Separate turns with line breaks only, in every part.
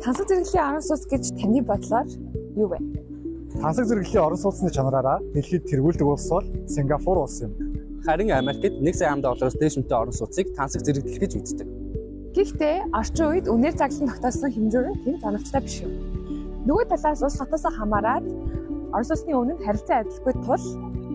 Тансаг зэрэглэлийн орон сууц гэж таны бодлоор юу вэ?
Тансаг зэрэглэлийн орон сууцны чанараараа дэлхийд тэргүүлдэг улс бол Сингапур улс юм.
Харин Америкт 1 сая $1 дээш мөнгөтэй орон сууцыг тансаг зэрэглэл гэж үздэг.
Гэхдээ орчин үед үнээр заглан тогтоосон хэмжүүр нь тэнд оновчтой биш юм. Нөгөө талаас улс хотоосоо хамаарат орон сууцны үнэнд харилцан адилгүй тул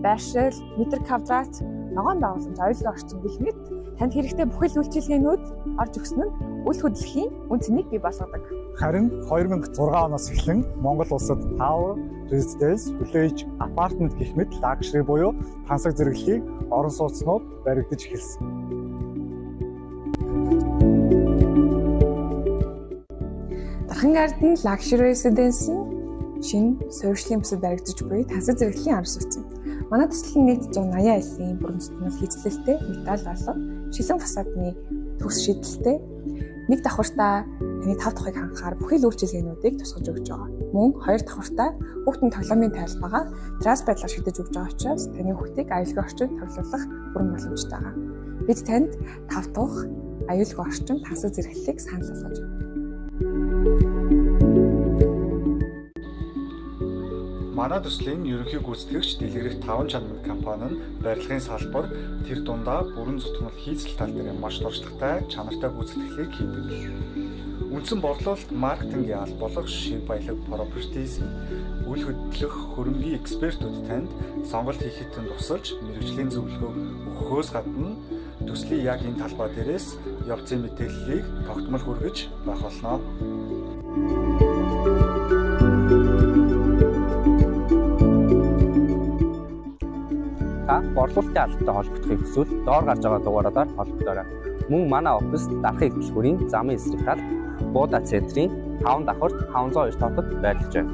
байршил, метр квадрат, ногоон байгууламж, оюутны орчин гэх мэт танд хэрэгтэй бүхэл үйлчилгээнүүд орж өгсөн нь үйл хөдлөлийн үн цэнийг бий болгодог.
Харин 2006 оноос эхлэн Монгол улсад Tower Residence, Village, Apartment гэх мэт лагшри буюу тансаг зэрэглэлийн орон сууцнууд баригдаж эхэлсэн.
Дархан гарден Luxury Residence нь шинэ суурьшлийн бүсэд баригдаж буй тансаг зэрэглэлийн орон сууц юм. Манай төсөл нь нийт 180 айлын бүрэн зүтгэл хийцлэлтэй металл болон шилэн фасадны төгс шийдэлтэй нэг давхартаа таны 5 дахыг хангахаар бүхэл үйлчилгээнүүдийг тусгаж өгч байгаа. Мөн 2 давхартаа хүүхдийн тоглоомын тайлбараа террас байдлаар шийдэж өгч байгаа учраас таны хүүхдийг аюулгүй орчинд тоглуулах бүрэн боломжтой байгаа. Бид танд 5 дахь аюулгүй орчин тансаг зэрэглэлийг санал болгож байна.
Манай төслийн ерөнхий гүйцэтгэгч Дэлгэрэх 5 чанар компани нь барилгын салбар тэр дундаа бүрэн зүтгэл хийцэл тал дээр маш туршлагатай чанартай гүйцэтгэлийг хийдэг. Үндсэн борлуулалт маркетингийн алба болох шив баялаг properties үйл хөдлөх хөрөнгийн экспертүүд танд сонголт хийхэд тусалж мэргэжлийн зөвлөгөө өгөхөөс гадна төслийн яг энэ талбай дээрээс явцын мэдээллийг тогтмол хүргэж байх болно.
Борлуулалтын албатай холбогдохыг хүсвэл доор гарч байгаа дугаараадаар холбогдоорой. Мөн манай офис Дархан Хөтөлбөрийн замын эсрэг талд Буудац центрийн 5 давхарт 502 хотод байрлаж байна.